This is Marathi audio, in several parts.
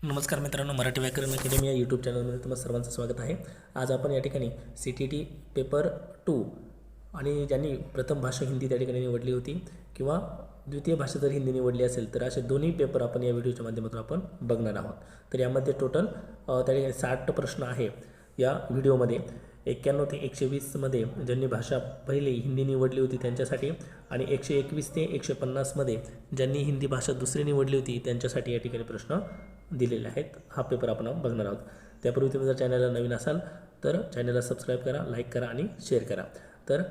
नमस्कार मित्रांनो, मराठी व्याकरण अकॅडमी या यूट्यूब चॅनलमध्ये तुम्हा सर्वांचं स्वागत आहे. आज आपण या ठिकाणी CTT पेपर 2 आणि ज्यांनी प्रथम भाषा हिंदी त्या ठिकाणी निवडली होती किंवा द्वितीय भाषा जर हिंदी निवडली असेल तर असे दोन्ही पेपर आपण या व्हिडिओच्या माध्यमातून आपण बघणार आहोत. तर यामध्ये टोटल त्या ठिकाणी 60 प्रश्न आहे या व्हिडिओमध्ये. 91 ते 120 मध्ये ज्यांनी भाषा पहिली हिंदी निवडली होती त्यांच्यासाठी आणि 121 ते 150 मध्ये ज्यांनी हिंदी भाषा दुसरी निवडली होती त्यांच्यासाठी या ठिकाणी प्रश्न दिलेले आहेत. हा पेपर आपण बघणार आहोत. त्यापूर्वी तुम्ही जर चॅनलला नवीन असाल तर चॅनलला सबस्क्राईब करा, लाईक करा आणि शेअर करा. तर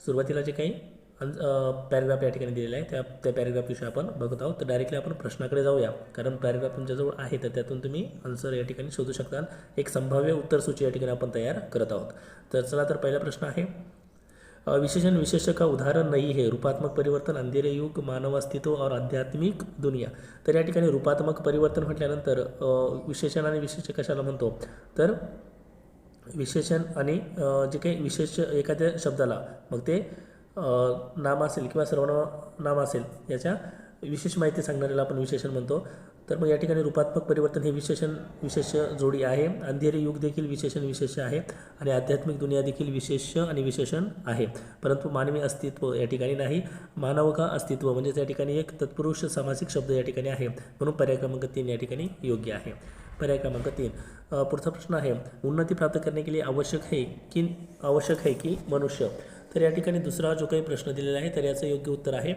सुरुवातीला जे काही पॅरेग्राफ या ठिकाणी दिलेला आहे त्या पॅरेग्राफविषयी आपण बघत आहोत. तर डायरेक्टली आपण प्रश्नाकडे जाऊया, कारण पॅरेग्राफ तुमच्याजवळ आहे तर त्यातून तुम्ही आन्सर या ठिकाणी शोधू शकता. एक संभाव्य उत्तरसूची या ठिकाणी आपण तयार करत आहोत. तर चला, तर पहिला प्रश्न आहे, विशेषण विशेष्य का उदाहरण नहीं है, रूपात्मक परिवर्तन, अंधेरे युग, मानव अस्तित्व और आध्यात्मिक दुनिया. तर या ठिकाणी रूपात्मक परिवर्तन म्हटल्यानंतर विशेषण आणि विशेष्य कशाला म्हणतो, तर विशेषण आणि जे काही विशेष्य एखाद्या शब्दाला मग ते नाम असेल किंवा सर्वनाम असेल याच्या विशेष माहिती सांगणाऱ्याला आपण विशेषण म्हणतो. तर मग या ठिकाणी रूपात्मक परिवर्तन हे विशेषण विशेष्य जोडी आहे. अंधेरे युग देखील विशेषण विशेष्य आहे आणि आध्यात्मिक दुनिया देखील विशेष्य आणि विशेषण आहे. परंतु मानवी अस्तित्व या ठिकाणी नाही. मानव का अस्तित्व म्हणजे त्या ठिकाणी एक तत्पुरुष सामासिक शब्द या ठिकाणी आहे, म्हणून पर्याय क्रमांक 3 या ठिकाणी योग्य आहे. पर्याय क्रमांक 3. पुढचा प्रश्न आहे, उन्नति प्राप्त करने के लिए आवश्यक है कि मनुष्य. तर या ठिकाणी दुसरा जो काही प्रश्न दिलेला आहे तर याचं योग्य उत्तर आहे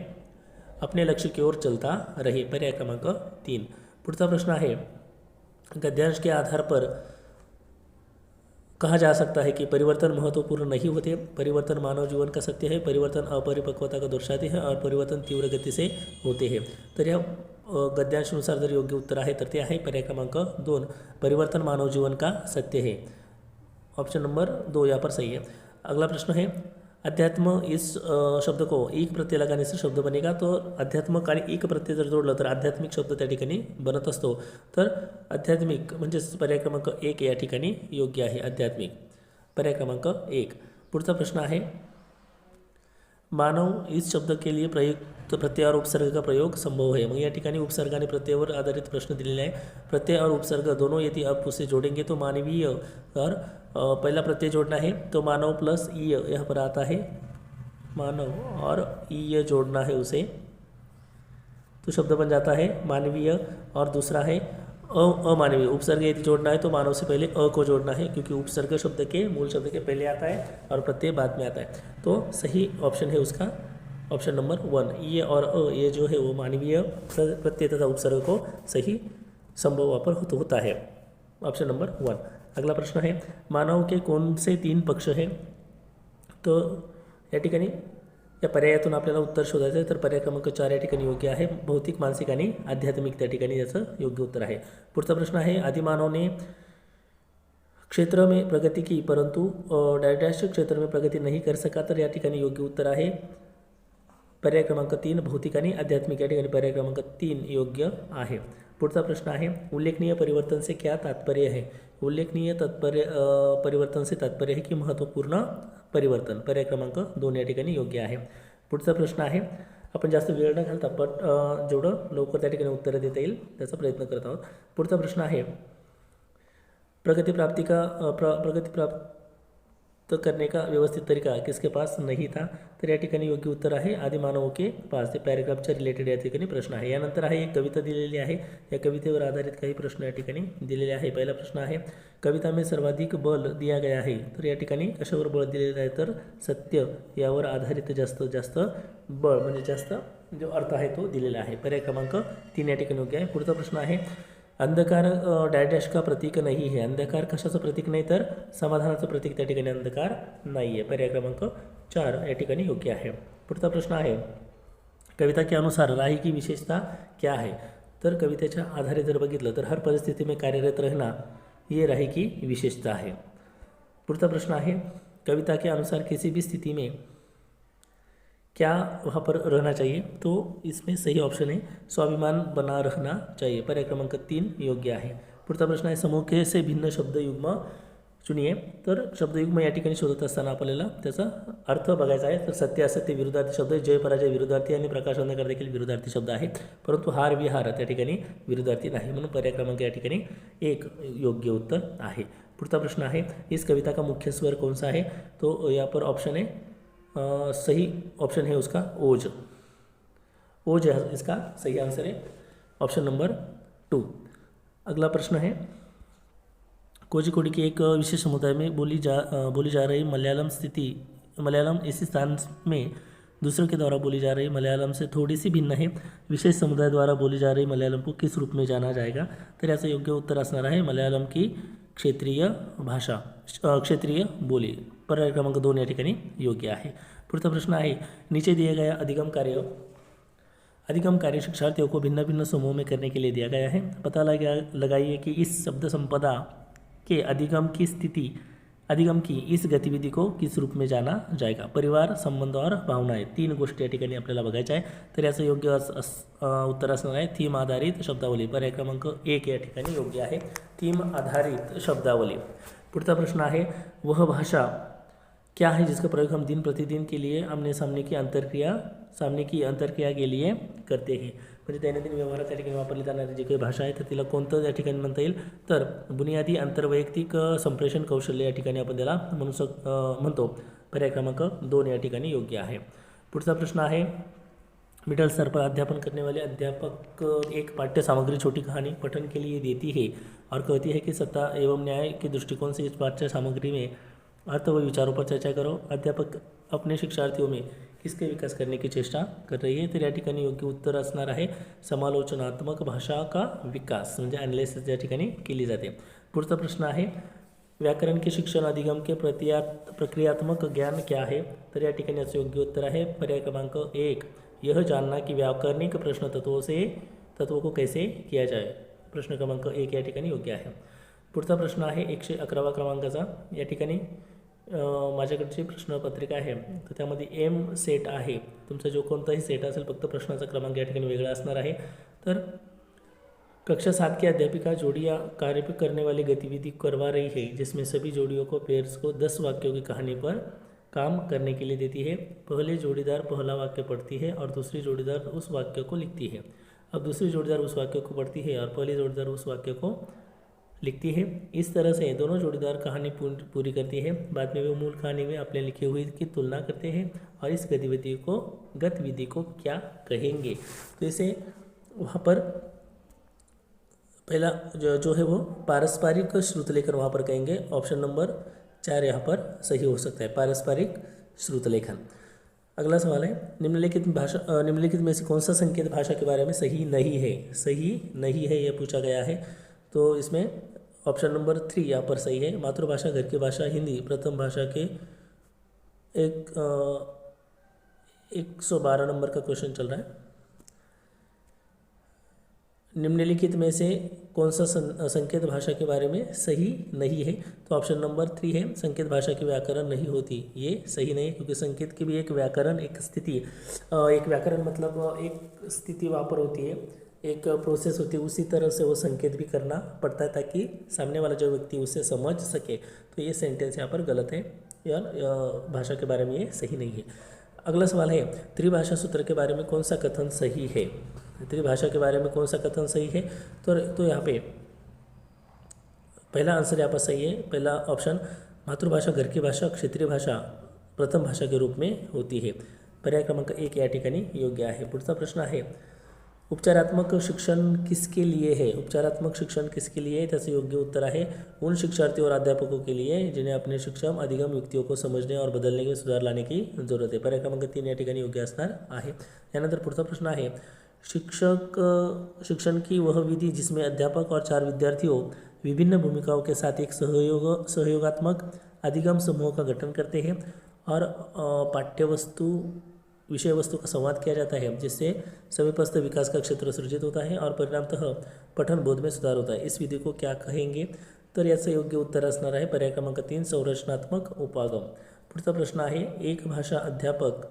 अपने लक्ष्य की ओर चलता रहे. पर्याय क्रमांक 3. पुढचा प्रश्न आहे, गद्यांश के आधार पर कहा जा सकता है कि परिवर्तन महत्वपूर्ण नहीं होते, परिवर्तन मानव जीवन का सत्य है, परिवर्तन अपरिपक्वता का दर्शाते हैं और परिवर्तन तीव्र गति से होते हैं. तर या गद्यांशानुसार जर योग्य उत्तर आहे तर ते आहे पर्याय क्रमांक 2, परिवर्तन मानव जीवन का सत्य है. ऑप्शन नंबर 2 यहाँ पर सही है. अगला प्रश्न है, अध्यात्म इस शब्द को एक प्रत्यय लगाने से शब्द बनेगा. तो अध्यात्मक आणि एक प्रत्यय जर जोडलं तर आध्यात्मिक शब्द त्या ठिकाणी बनत असतो. तर आध्यात्मिक म्हणजेच पर्याय क्रमांक 1 या ठिकाणी योग्य आहे. आध्यात्मिक पर्याय क्रमांक 1. पुढचा प्रश्न आहे, मानव इस शब्द के लिए प्रयुक्त प्रत्यय और उपसर्ग का प्रयोग संभव है. मग या ठिकाणी उपसर्ग आणि प्रत्ययावर आधारित प्रश्न दिलेले आहे. प्रत्यय और उपसर्ग दोनों यदि आप उसे जोड़ेंगे तो मानवीय और पहला प्रत्यय जोड़ना है तो मानव प्लस ईय यहाँ पर आता है, मानव और ईय जोड़ना है उसे तो शब्द बन जाता है मानवीय. और दूसरा है अमानवीय. उपसर्ग यदि जोड़ना है तो मानव से पहले अ को जोड़ना है, क्योंकि उपसर्ग शब्द के मूल शब्द के पहले आता है और प्रत्यय बाद में आता है. तो सही ऑप्शन है उसका ऑप्शन नंबर 1. ये और अ ये जो है वो मानवीय प्रत्यय तथा उपसर्ग को सही संभव वापर होता है. Option number 1. अगला प्रश्न है, मानव के कौन से 3 पक्ष हैं. तो या ठिकाणी या पर्यायातून आपल्याला उत्तर शोधायचं आहे. तर पर्याय क्रमांक 4 या ठिकाणी योग्य आहे. भौतिक, मानसिक आणि आध्यात्मिक त्या ठिकाणी याचं योग्य उत्तर आहे. पुढचा प्रश्न आहे, आदिमानव ने क्षेत्र में प्रगति की परंतु डैश क्षेत्र में प्रगति नहीं कर सका. तर या ठिकाणी योग्य उत्तर आहे पर्याय क्रमांक 3, भौतिक आणि आध्यात्मिक. या ठिकाणी पर्याय क्रमांक 3 योग्य आहे. पुढचा प्रश्न आहे, उल्लेखनीय परिवर्तन से क्या तात्पर्य है. उल्लेखनीय परिवर्तन से तात्पर्य है की महत्त्वपूर्ण परिवर्तन. पर्याय क्रमांक 2 या ठिकाणी योग्य आहे. पुढचा प्रश्न आहे, आपण जास्त वेळ न घालता जेवढं लवकर त्या ठिकाणी उत्तर देता येईल त्याचा प्रयत्न करत आहोत. पुढचा प्रश्न आहे, प्रगति प्राप्त करने का व्यवस्थित तरीका किसके पास नहीं था. तर या ठिकाणी योग्य उत्तर आहे आदिमानव के पास. ते पॅरेग्राफच्या रिलेटेड या ठिकाणी प्रश्न आहे. यानंतर आहे एक कविता दिलेली आहे. या कवितेवर आधारित काही प्रश्न या ठिकाणी दिलेले आहे. पहिला प्रश्न आहे, कविता में सर्वाधिक बल दिया गया है. तर या ठिकाणी कशावर बळ दिलेलं आहे तर सत्य यावर आधारित जास्त बळ म्हणजे जास्त जो अर्थ आहे तो दिलेला आहे. पर्याय क्रमांक 3 या ठिकाणी योग्य आहे. पुढचा प्रश्न आहे, अंधकार डॅश का प्रतीक नाही है. अंधकार कशाचं प्रतीक नाही तर समाधानाचं प्रतीक त्या ठिकाणी अंधकार नाही आहे. पर्याय क्रमांक 4 या ठिकाणी योग्य आहे. पुढचा प्रश्न आहे, कविता के अनुसार राही की विशेषता क्या है. तर कवितेच्या आधारे जर बघितलं तर हर परिस्थिती में कार्यरत रहना ये राही की विशेषता है. पुढचा प्रश्न आहे, कविता के अनुसार किसी भी स्थिति में क्या वहाँ पर रहना चाहिए. तो इसमें सही ऑप्शन है स्वाभिमान बना रहना चाहिए. पर्याय क्रमांक 3 योग्य आहे. पुढचा प्रश्न आहे, समूह से भिन्न शब्द युग्म चुनिये. तर शब्दयुग्म या ठिकाणी शोधत असताना आपल्याला त्याचा अर्थ बघायचा आहे. तर सत्य असत्य विरुद्धार्थी शब्द, जय पराजय विरुद्धार्थी आणि प्रकाश अंधकार देखील विरुद्धार्थी शब्द आहेत. परंतु हार विहार त्या ठिकाणी विरुद्धार्थी नाही, म्हणून पर्याय क्रमांक या ठिकाणी 1 योग्य उत्तर आहे. पुढचा प्रश्न आहे, इस कविता का मुख्य स्वर कौन सा है? तो यहाँ पर ऑप्शन है सही ऑप्शन है उसका ओज. ओज है इसका सही आंसर है, ऑप्शन नंबर 2. अगला प्रश्न है, कोझिकोड के एक विशेष समुदाय में बोली जा रही मलयालम इसी स्थान में दूसरों के द्वारा बोली जा रही मलयालम से थोड़ी सी भिन्न है. विशेष समुदाय द्वारा बोली जा रही मलयालम को किस रूप में जाना जाएगा? तर याचं योग्य उत्तर असणार आहे मलयालम की क्षेत्रीय भाषा, क्षेत्रीय बोली. पर्याय क्रमांक 2 या ठिकाणी योग्य आहे. पुढचा प्रश्न आहे, नीचे दिया गया अधिगम कार्य शिक्षार्थियों को भिन्न भिन्न समूहों में करने के लिए दिया गया है. पता लगाइए कि इस शब्द संपदा के अधिगम की इस गतिविधि को किस रूप में जाना जाएगा? परिवार, संबंध और भावनाएं, 3 गोष्टी या ठिकाणी आपल्याला बघायच्या आहे. तर याचं योग्य उत्तर असणार आहे थीम आधारित शब्दावली. पर्याय क्रमांक 1 या ठिकाणी योग्य आहे, थीम आधारित शब्दावली. पुढचा प्रश्न आहे, वह भाषा क्या है जिसका प्रयोग हम दिन प्रतिदिन के लिए आमने सामने की अंतरक्रिया के लिए करते हैं? म्हणजे दैनंदिन व्यवहारात त्या ठिकाणी वापरली जाणारी जी काही भाषा आहे तर तिला कोणतं या ठिकाणी म्हणता येईल? तर बुनियादी आंतरवैयक्तिक संप्रेषण कौशल्य या ठिकाणी आपण त्याला म्हणतो. पर्याय क्रमांक 2 या ठिकाणी योग्य आहे. पुढचा प्रश्न आहे, मिडिल स्तर पर अध्यापन करने वाले अध्यापक एक पाठ्य सामग्री छोटी कहानी पठन के लिए देती है और कहती है कि सत्ता एवं न्याय के दृष्टिकोण से इस पाठ्य सामग्री में अर्थ व विचारों पर चर्चा करो. अध्यापक अपने शिक्षार्थियों में किसके विकास करने की चेष्टा कर रही है? तर या ठिकाणी योग्य उत्तर असणार आहे समालोचनात्मक भाषा का विकास, म्हणजे ॲनालिसिस या ठिकाणी केली जाते. पुढचा प्रश्न आहे, व्याकरण के शिक्षण अधिगम के प्रक्रियात्मक ज्ञान क्या है? तर या ठिकाणी याचं योग्य उत्तर आहे पर्याय क्रमांक 1, यह जानना कि व्याकरणिक प्रश्न तत्वों को कैसे किया जाए. प्रश्न क्रमांक 1 या ठिकाणी योग्य आहे. पुढचा प्रश्न आहे 111 क्रमांकाचा. या ठिकाणी माझ्याकडची प्रश्नपत्रिका आहे तर त्यामध्ये एम सेट आहे. तुमचा जो कोणताही सेट असेल फक्त प्रश्नाचा क्रमांक या ठिकाणी वेगळा असणार आहे. तर कक्षा 7 की अध्यापिका जोड़ियाँ कार्य करने वाली गतिविधि करवा रही है जिसमें सभी जोड़ियों को पेयर्स को 10 वाक्यों की कहानी पर काम करने के लिए देती है. पहले जोड़ीदार पहला वाक्य पढ़ती है और दूसरी जोड़ीदार उस वाक्य को लिखती है. अब दूसरी जोड़ीदार उस वाक्य को पढ़ती है और पहली जोड़ीदार उस वाक्य को लिखती है. इस तरह से दोनों जोड़ीदार कहानी पूरी करती है. बाद में वे मूल कहानी में अपने लिखे हुए की तुलना करते हैं और इस गतिविधि को क्या कहेंगे? तो इसे वहाँ पर पहला जो है वो पारस्परिक श्रुतलेखन वहाँ पर कहेंगे. ऑप्शन नंबर 4 यहाँ पर सही हो सकता है, पारस्परिक श्रुतलेखन. अगला सवाल है, निम्नलिखित में से कौन सा संकेत भाषा के बारे में सही नहीं है यह पूछा गया है. तो इसमें ऑप्शन नंबर 3 यहाँ पर सही है. मातृभाषा, घर की भाषा, हिंदी प्रथम भाषा के 112 नंबर का क्वेश्चन चल रहा है. निम्नलिखित में से कौन सा संकेत भाषा के बारे में सही नहीं है? तो ऑप्शन नंबर 3 है, संकेत भाषा की व्याकरण नहीं होती. ये सही नहीं है क्योंकि संकेत की भी एक व्याकरण, एक स्थिति, एक व्याकरण मतलब एक स्थिति वहाँ पर होती है, एक प्रोसेस होती है. उसी तरह से वो संकेत भी करना पड़ता है ताकि सामने वाला जो व्यक्ति उसे समझ सके. तो ये सेंटेंस यहाँ पर गलत है या भाषा के बारे में ये सही नहीं है. अगला सवाल है, त्रिभाषा सूत्र के बारे में कौन सा कथन सही है? त्रिभाषा के बारे में कौन सा कथन सही है? तो यहाँ पे पहला आंसर यहाँ पर सही है. पहला ऑप्शन, मातृभाषा, घर की भाषा, क्षेत्रीय भाषा प्रथम भाषा के रूप में होती है. पर्याय क्रमांक 1 या ठिकाणी योग्य आहे. पुढचा प्रश्न आहे, उपचारात्मक शिक्षण किसके लिए है? उपचारात्मक शिक्षण किसके लिए है? त्याचं योग्य उत्तर आहे उन शिक्षार्थियों और अध्यापकों के लिए जिन्हें अपने शिक्षण अधिगम युक्तियों को समझने और बदलने के सुधार लाने की जरूरत है. पर्याय क्रमांक 3 या ठिकाणी योग्य असणार आहे. यानंतर पुढचा प्रश्न आहे, शिक्षण की वह विधि जिसमें अध्यापक और 4 विद्यार्थियों विभिन्न भूमिकाओं के साथ एक सहयोगात्मक अधिगम समूह का गठन करते हैं और विषय वस्तु का संवाद किया जाता है जिससे समीपस्थ विकास का क्षेत्र सृजित होता है और परिणामतः पठन बोध में सुधार होता है. इस विधि को क्या कहेंगे? तर याचं योग्य उत्तर असणार आहे पर्याय क्रमांक 3, संरचनात्मक उपागम. पुढचा प्रश्न आहे, एक भाषा अध्यापक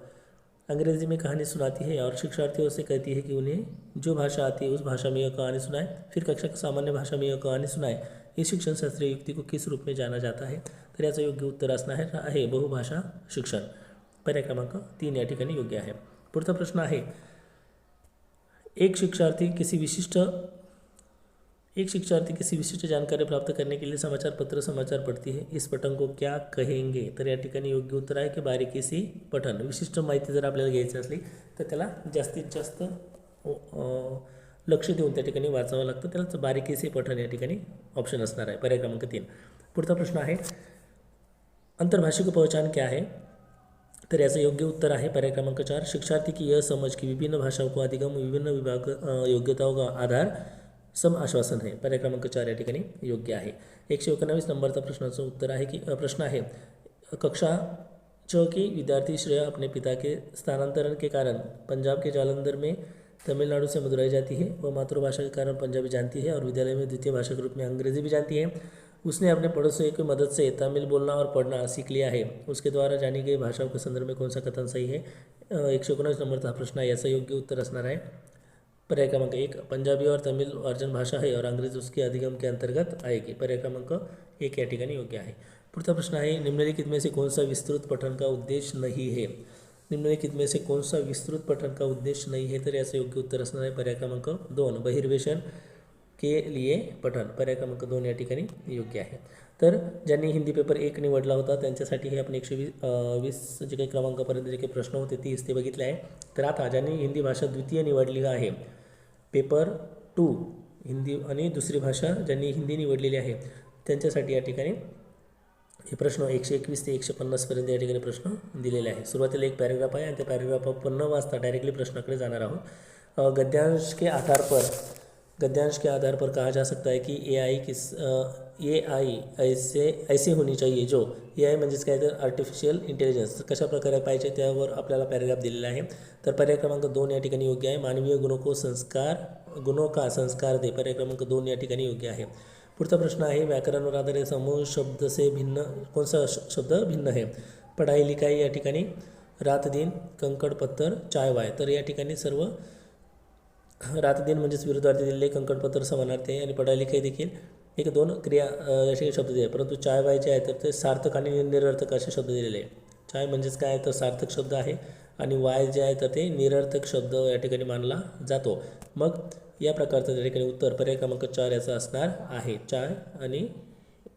अंग्रेजी में कहानी सुनाती है और शिक्षार्थियों से कहती है कि उन्हें जो भाषा आती है उस भाषा में यह कहानी सुनाए. फिर कक्षा की सामान्य भाषा में यह कहानी सुनाए. इस शिक्षण शास्त्रीय युक्ति को किस रूप में जाना जाता है? तर याचं योग्य उत्तर असणार आहे बहुभाषा शिक्षण. पर्याय क्रमांक 3 या ठिकाणी योग्य आहे. पुढचा प्रश्न आहे, एक शिक्षार्थी किसी विशिष्ट जानकारी प्राप्त करने के लिए समाचार पत्र समाचार पढ़ती है, इस पठन को क्या कहेंगे? तर या ठिकाणी योग्य उत्तर आहे की बारीकीशी पठन. विशिष्ट माहिती जर आपल्याला घ्यायची असली तर त्याला जास्तीत जास्त लक्ष देऊन त्या ठिकाणी वाचावं लागतं, त्याला बारीकीशी पठन या ठिकाणी ऑप्शन असणार आहे. पर्याय क्रमांक 3. पुढचा प्रश्न आहे, अंतर्भाषिक पहचान क्या है? तर याचं योग्य उत्तर आहे पर्याय क्रमांक 4, शिक्षार्थी की यह समझ की विभिन्न भाषाओं को अधिगम विभिन्न विभाग योग्यताओं का आधार सम आश्वासन है. पर्याय क्रमांक 4 या ठिकाणी योग्य आहे. 119 नंबरचा प्रश्नाचं उत्तर आहे की प्रश्न आहे, कक्षा 6 की विद्यार्थी श्रेया अपने पिता के स्थानांतरण के कारण पंजाब के जालंधर में तमिलनाडु से मदुरई जाती है. वह मातृभाषा के कारण पंजाबी जानती है और विद्यालय में द्वितीय भाषा के रूप में अंग्रेजी भी जानती है. उसने अपने पड़ोसियों की मदद से तमिल बोलना और पढ़ना सीख लिया है. उसके द्वारा जानी गई भाषाओं के संदर्भ में कौन सा कथन सही है? 119 नंबरचा प्रश्न आहे. याचं योग्य उत्तर असणार आहे पर्याय क्रमांक 1, पंजाबी और तमिल अर्जन भाषा है और अंग्रेजी उसके अधिगम के अंतर्गत आएगी. पर्याय क्रमांक 1 या ठिकाणी योग्य आहे. पुढचा प्रश्न आहे, निम्नलिखित में से कौन सा विस्तृत पठन का उद्देश्य नहीं है? निम्नलिखित में से कौन सा विस्तृत पठन का उद्देश्य नहीं है? तर याचं योग्य उत्तर असणार आहे पर्याय क्रमांक 2, बहिर्वेशन के लिए पठन. पर्याय क्रमांक 2 या ठिकाणी योग्य आहे. तर ज्यांनी हिंदी पेपर 1 निवडला होता त्यांच्यासाठी हे आपण 120 जे काही क्रमांकापर्यंत जे काही प्रश्न होते 30 ते बघितले आहे. तर आता ज्यांनी हिंदी भाषा द्वितीय निवडली आहे, पेपर 2 हिंदी आणि दुसरी भाषा ज्यांनी हिंदी निवडलेली आहे त्यांच्यासाठी या ठिकाणी हे प्रश्न 121 ते 150 या ठिकाणी प्रश्न दिलेले आहे. सुरुवातीला एक पॅरेग्राफ आहे आणि त्या पॅरेग्राफ आपण न वाचता डायरेक्टली प्रश्नाकडे जाणार आहोत. गद्यांश के आधार पर कहा जा सकता है कि AI ऐसे होनी चाहिए जो AI म्हणजेच काय तर आर्टिफिशियल इंटेलिजन्स कशा प्रकारे पाहिजे त्यावर आपल्याला पॅरेग्राफ दिलेला आहे. तर पर्याय क्रमांक 2 या ठिकाणी योग्य आहे. मानवीय गुणों का संस्कार दे. पर्याय क्रमांक 2 या ठिकाणी योग्य आहे. पुढचा प्रश्न आहे, व्याकरणवर आधारित समूह शब्द से भिन्न कौन सा शब्द भिन्न है? पढ़ाई लिखाई या ठिकाणी रात दिन, कंकड़ पत्थर, चाय वाय. तर या ठिकाणी सर्व रात दिन म्हणजेच विरुद्धार्थी दिलेले, कंकड़ पत्थर समानार्थी आहे आणि पढ़ाई लिखाई देखील 1-2 क्रिया असे शब्द दिले, परंतु चाय वाय जे आहे तर ते सार्थक आणि निरर्थक असे शब्द दिलेले आहे. चाय म्हणजेच काय तर सार्थक शब्द आहे आणि वाय जे आहे तर ते निरर्थक शब्द या ठिकाणी मानला जातो. मग या प्रकारचं त्या ठिकाणी उत्तर पर्याय क्रमांक 4 याचं असणार आहे, चाय आणि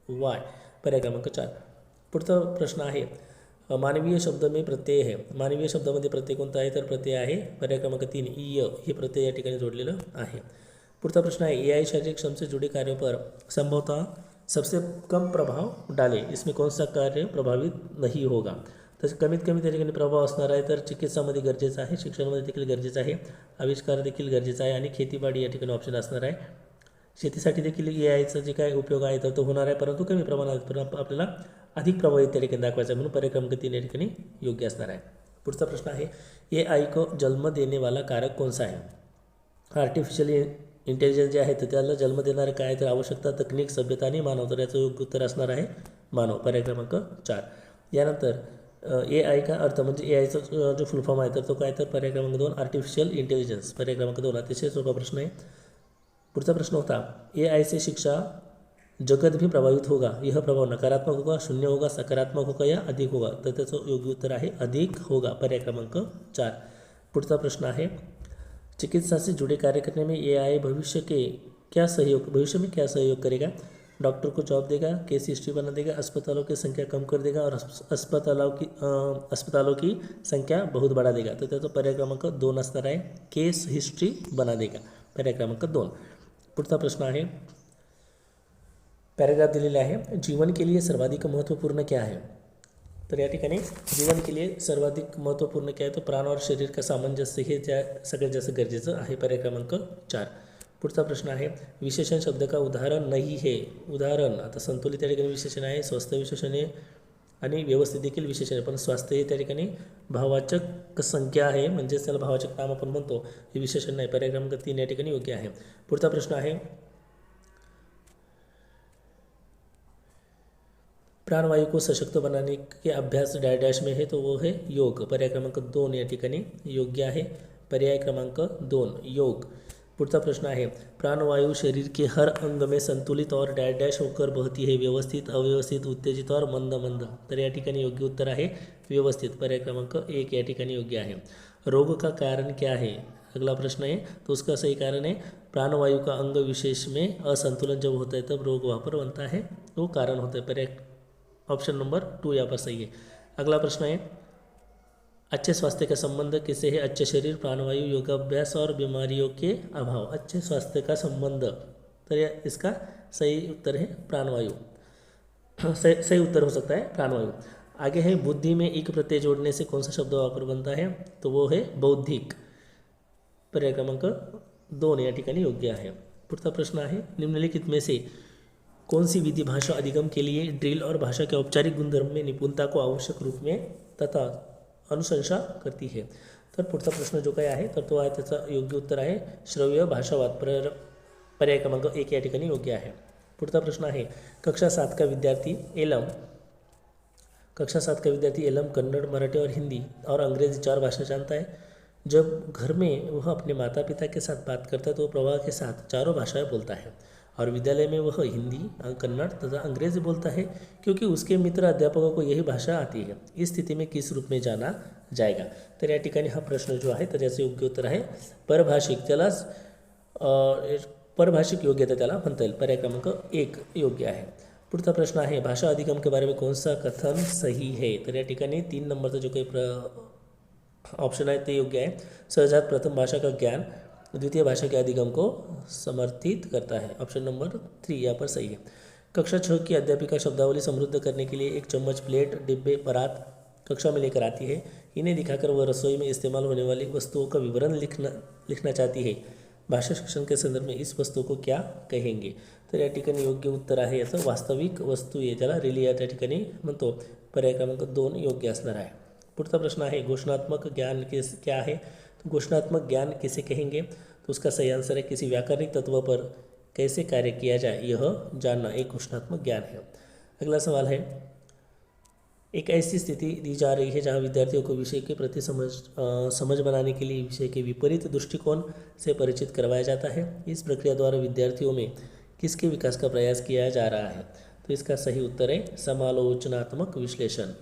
वाय. पर्याय क्रमांक 4. पुढचा प्रश्न आहे, मानवीय शब्द में प्रत्यय है. मानवीय शब्दामध्ये प्रत्यय कोणता आहे तर प्रत्यय आहे पर्याय क्रमांक 3 य हे प्रत्यय या ठिकाणी जोडलेलं आहे. पुढचा प्रश्न आहे, AI शारीरिक श्रम से जुड़े कार्यों पर संभवतः सबसे कम प्रभाव डाले, इसमें कौन सा कार्य प्रभावित नहीं होगा? तर कमीत कमी त्या ठिकाणी प्रभाव असणार आहे तर चिकित्सामध्ये गरजेचं आहे, शिक्षणामध्ये देखील गरजेचं आहे, आविष्कार देखील गरजेचा आहे आणि खेतीबाडी या ठिकाणी ऑप्शन असणार आहे. शेतीसाठी देखील AIचा जे काय उपयोग आहे तर तो होणार आहे, परंतु कमी प्रमाणात. पण आपल्याला अधिक प्रभावित त्या ठिकाणी दाखवायचा म्हणून पर्याय क्रमांक 3 या ठिकाणी योग्य असणार आहे. पुढचा प्रश्न आहे, AI को जन्म देने वाला कारक कौन सा है? आर्टिफिशियल इंटेलिजन्स जे आहे तर त्याला जन्म देणारे काय तर आवश्यकता, तकनीक, सभ्यता आणि मानव. तर याचं योग्य उत्तर असणार आहे मानव. पर्याय क्रमांक 4. यानंतर AI का अर्थ म्हणजे AIचा जो फुल फॉर्म आहे तर तो काय तर पर्याय क्रमांक 2 आर्टिफिशियल इंटेलिजन्स. पर्याय क्रमांक 2 अतिशय सोपा प्रश्न आहे. पुढचा प्रश्न होता, AI से शिक्षा जगत भी प्रभावित होगा, यह प्रभाव नकारात्मक होगा, शून्य होगा, सकारात्मक होगा या अधिक होगा? तर त्याचं योग्य उत्तर आहे अधिक होगा. पर्याय क्रमांक 4. पुढचा प्रश्न आहे, चिकित्सा से जुड़े कार्य करने में AI भविष्य में क्या सहयोग करेगा? डॉक्टर को जॉब देगा, केस हिस्ट्री बना देगा, अस्पतालों की संख्या कम कर देगा और अस्पतालों की संख्या बहुत बढ़ा देगा? तर त्याचा पर्याय क्रमांक 2 असणार आहे, केस हिस्ट्री बना देगा. पर्याय क्रमांक 2. पुढचा प्रश्न आहे, पॅरेग्राफ दिलेले आहे, जीवन के लिए सर्वाधिक महत्त्वपूर्ण क्या है? तर या ठिकाणी जीवन के लिए सर्वाधिक महत्त्वपूर्ण क्या है तो प्राण और शरीर का सामंजस्य हे सगळ्यात जास्त गरजेचं आहे. पर्याय क्रमांक 4. पुढचा प्रश्न आहे, विशेषण शब्द का उदाहरण नाही है. उदाहरण आता संतुलित त्या ठिकाणी विशेषण आहे, स्वस्थ विशेषण आहे आणि व्यवस्थित देखील विशेषण आहे, पण स्वास्थ्य हे त्या ठिकाणी भाववाचक संख्या आहे, म्हणजेच त्याला भाववाचक नाम आपण म्हणतो, हे विशेषण नाही. पर्याय क्रमांक 3 या ठिकाणी योग्य आहे. पुढचा प्रश्न आहे, प्राणवायु को सशक्त बनाने के अभ्यास डैश में है तो वो है योग. पर्याय क्रमांक 2 या ठिकाणी योग्य आहे. पर्याय क्रमांक 2 योग. पुढचा प्रश्न आहे, प्राणवायु शरीर के हर अंग में संतुलित और डैश डैश होकर बहती है, व्यवस्थित, अव्यवस्थित, उत्तेजित और मंद मंद. तर या ठिकाणी योग्य उत्तर आहे व्यवस्थित. पर्याय क्रमांक 1 या ठिकाणी योग्य आहे. रोग का कारण क्या है, अगला प्रश्न है, तो उसका सही कारण है प्राणवायु का अंग विशेष में असंतुलन जब होता है तब रोग वहाँ पर बनता है, वो कारण होता है. पर्याय ऑप्शन नंबर 2 यहाँ पर सही है. अगला प्रश्न है, अच्छे स्वास्थ्य का संबंध किससे है, अच्छे शरीर, प्राणवायु, योगाभ्यास और बीमारियों के अभाव. अच्छे स्वास्थ्य का संबंध, तर इसका सही उत्तर है प्राणवायु. सही उत्तर हो सकता है प्राणवायु. आगे है, बुद्धि में एक प्रत्यय जोड़ने से कौन सा शब्द वापर बनता है, तो वो है बौद्धिक. पर्याय क्रमांक 2 या ठिकाणी योग्य आहे. पुढचा प्रश्न आहे, निम्नलिखित में से कौन सी विधि भाषा अधिगम के लिए ड्रिल और भाषा के औपचारिक गुणधर्म में निपुणता को आवश्यक रूप में तथा अनुशंसा करती है. तर पुढचा प्रश्न जो काही आहे तर तो आहे, त्याचा योग्य उत्तर आहे श्रव्य भाषावाद. पर्याय क्रमांक 1 या ठिकाणी योग्य आहे. पुढचा प्रश्न आहे, कक्षा 7 का विद्यार्थी एलम कन्नड़, मराठी और हिंदी और अंग्रेजी 4 भाषा जानता है. जब घर में वह अपने माता पिता के साथ बात करता है तो प्रवाह के साथ चारों भाषाएं बोलता है और विद्यालय में वह हिंदी, कन्नड़ तथा अंग्रेजी बोलता है क्योंकि उसके मित्र अध्यापकों को यही भाषा आती है. इस स्थिति में किस रूप में जाना जाएगा. तर या ठिकाणी हा प्रश्न जो आहे तर याचं योग्य उत्तर आहे परभाषिक. त्यालाच परभाषिक योग्यता त्याला म्हणता येईल. पर्याय क्रमांक 1 योग्य आहे. पुढचा प्रश्न आहे, भाषा अधिगम के बारे में कौन सा कथन सही है. तर या ठिकाणी 3 नंबरचा जो काही ऑप्शन आहे ते योग्य आहे. सहजात प्रथम भाषा का ज्ञान द्वितीय भाषा के अधिगम को समर्थित करता है. ऑप्शन नंबर 3 यहाँ पर सही है. कक्षा 6 की अध्यापिका शब्दावली समृद्ध करने के लिए एक चम्मच, प्लेट, डिब्बे, परात कक्षा में लेकर आती है. इन्हें दिखाकर वह रसोई में इस्तेमाल होने वाली वस्तुओं का विवरण लिखना चाहती है. भाषा शिक्षण के संदर्भ में इस वस्तु को क्या कहेंगे. तर या ठिकाणी योग्य उत्तर आहे याचं वास्तविक वस्तू आहे, त्याला रिली या ठिकाणी म्हणतो. पर्याय क्रमांक 2 योग्य असणार आहे. पुढचा प्रश्न आहे, घोषणात्मक ज्ञान क्या है. तो घोषणात्मक ज्ञान किसे कहेंगे, तो उसका सही आंसर है किसी व्याकरणिक तत्व पर कैसे कार्य किया जाए यह जानना एक घोषणात्मक ज्ञान है. अगला सवाल है, एक ऐसी स्थिति दी जा रही है जहां विद्यार्थियों को विषय के प्रति समझ बनाने के लिए विषय के विपरीत दृष्टिकोण से परिचित करवाया जाता है. इस प्रक्रिया द्वारा विद्यार्थियों में किसके विकास का प्रयास किया जा रहा है. तो इसका सही उत्तर है समालोचनात्मक विश्लेषण.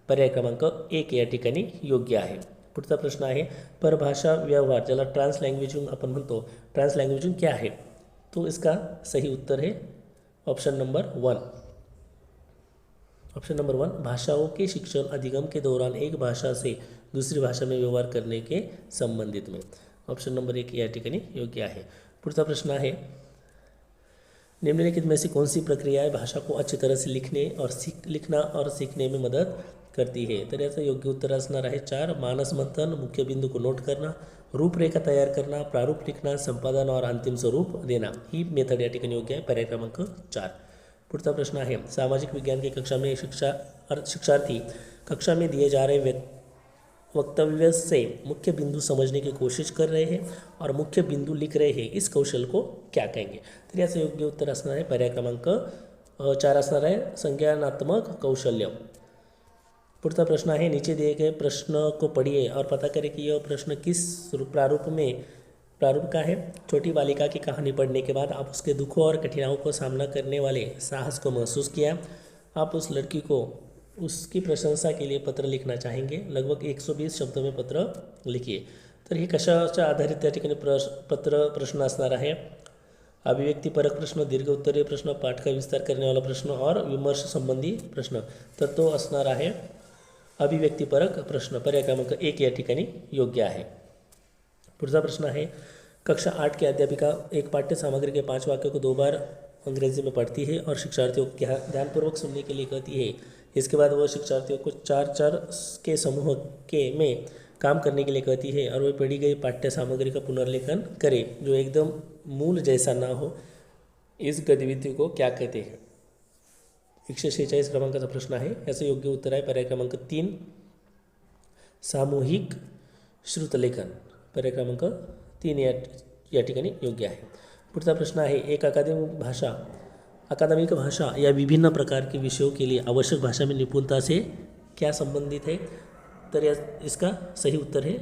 पर्याय क्रमांक 1 या ठिकाणी योग्य आहे. पुढचा प्रश्न आहे, परभाषा व्यवहार ज्याला ट्रान्स लँग्वेजिंग आपण म्हणतो, ट्रान्स लँग्वेजिंग क्या है. तो इसका सही उत्तर है ऑप्शन नंबर 1. ऑप्शन नंबर 1, भाषाओं के शिक्षण अधिगम के दौरान एक भाषा से दूसरी भाषा में व्यवहार करने के संबंधित में. ऑप्शन नंबर 1 या ठिकाणी योग्य आहे. पुढचा प्रश्न आहे, निम्नलिखित में से कौन सी प्रक्रियाएं भाषा को अच्छी तरह से लिखना और सीखने में मदद करती है. तर याचं योग्य उत्तर असणार आहे 4, मानस मंथन, मुख्य बिंदु को नोट करना, रूपरेखा तयार करना, प्रारूप लिखना, संपादन और अंतिम स्वरूप देना. ही मेथड या ठिकाणी योग्य आहे. पर्याय क्रमांक 4. पुढचा प्रश्न आहे, सामाजिक विज्ञान की कक्षा में शिक्षार्थी कक्षा में दिए जा रहे वक्तव्य से मुख्य बिंदु समझने की कोशिश कर रहे हैं और मुख्य बिंदु लिख रहे हैं. इस कौशल को क्या कहेंगे. तर याचं योग्य उत्तर असणार आहे पर्याय क्रमांक 4 असणार आहे संज्ञानात्मक कौशल्य. पुढचा प्रश्न है, नीचे दिए गए प्रश्न को पढ़िए और पता करें कि यह प्रश्न किस प्रारूप का है. छोटी बालिका की कहानी पढ़ने के बाद आप उसके दुखों और कठिनाइयों को सामना करने वाले साहस को महसूस किया. आप उस लड़की को उसकी प्रशंसा के लिए पत्र लिखना चाहेंगे. लगभग 120 शब्दों में पत्र लिखिए. तर हे कशाच्या आधारित त्या ठिकाणी प्रश्न असणार आहे. अभिव्यक्तिपरक प्रश्न, दीर्घ उत्तरीय प्रश्न, पाठ का विस्तार करने वाला प्रश्न और विमर्श संबंधी प्रश्न. तर तो असणार आहे अभिव्यक्तिपरक प्रश्न. पर्याय क्रमांक 1 या ठिकाणी योग्य आहे. पुढचा प्रश्न आहे, कक्षा 8 की अध्यापिका एक पाठ्य सामग्री के 5 वाक्यों को 2 बार अंग्रेजी में पढ़ती है और शिक्षार्थियों को ध्यानपूर्वक सुनने के लिए कहती है. इसके बाद वह शिक्षार्थियों को 4 के समूह में काम करने के लिए कहती है और वह पढ़ी गई पाठ्य सामग्री का पुनर्लेखन करें जो एकदम मूल जैसा ना हो. इस गतिविधि को क्या कहते हैं. 146 क्रमांकाचा प्रश्न आहे. याचं योग्य उत्तर आहे पर्याय क्रमांक 3, सामूहिक श्रुतलेखन. पर्याय क्रमांक 3 या ठिकाणी योग्य आहे. पुढचा प्रश्न आहे, एक अकादमिक भाषा या विभिन्न प्रकार के विषयों के लिए आवश्यक भाषा में निपुणता से क्या संबंधित है. तर इसका सही उत्तर है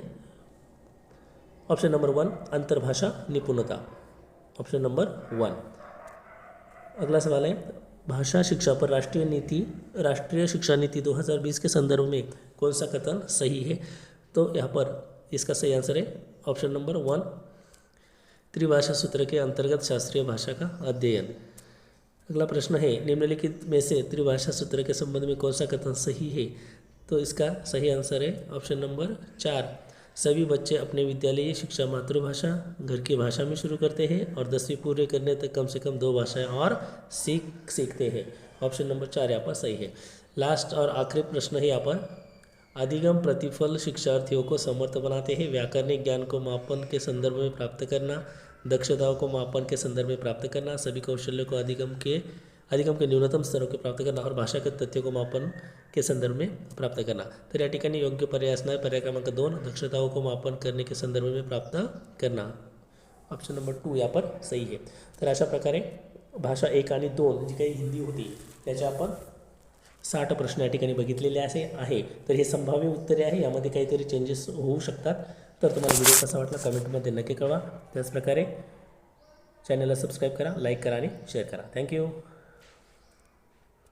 ऑप्शन नंबर 1 अंतर्भाषा निपुणता, ऑप्शन नंबर 1। अगला सवाल है भाषा शिक्षा पर राष्ट्रीय शिक्षा नीति 2020 के संदर्भ में कौन सा कथन सही है? तो यहाँ पर इसका सही आंसर है ऑप्शन नंबर 1 त्रिभाषा सूत्र के अंतर्गत शास्त्रीय भाषा का अध्ययन। अगला प्रश्न है निम्नलिखित में से त्रिभाषा सूत्र के संबंध में कौन सा कथन सही है? तो इसका सही आंसर है ऑप्शन नंबर 4 सभी बच्चे अपने विद्यालयी शिक्षा मातृभाषा घर की भाषा में शुरू करते हैं और 10वीं पूरे करने तक कम से कम 2 भाषाएं और सीखते हैं। ऑप्शन नंबर 4 यहाँ पर सही है। लास्ट और आखिरी प्रश्न है यहाँ पर अधिगम प्रतिफल शिक्षार्थियों को समर्थ बनाते हैं। व्याकरणिक ज्ञान को मापन के संदर्भ में प्राप्त करना, दक्षताओं को मापन के संदर्भ में प्राप्त करना, सभी कौशल्यों को अधिगम के न्यूनतम स्तरों के प्राप्त करना और भाषागत तथ्यों को मापन के संदर्भ में प्राप्त करना। तर या ठिकाणी योग्य पर्याय असणार पर्याय क्रमांक 2 दक्षताओं को मापन करने के संदर्भ में प्राप्त करना, ऑप्शन नंबर 2 यहाँ पर सही आहे। तर अशा प्रकारे भाषा 1 आणि 2 जी काही हिंदी होती त्याच्या आपण 60 प्रश्न या ठिकाणी बघितलेले आहे। तर हे संभाव्य उत्तरे आहे, यामध्ये काहीतरी चेंजेस होऊ शकतात। तर तुम्हाला व्हिडिओ कसा वाटला कमेंटमध्ये नक्की कळवा। त्याचप्रकारे चॅनलला सबस्क्राईब करा, लाईक करा आणि शेअर करा। थँक्यू।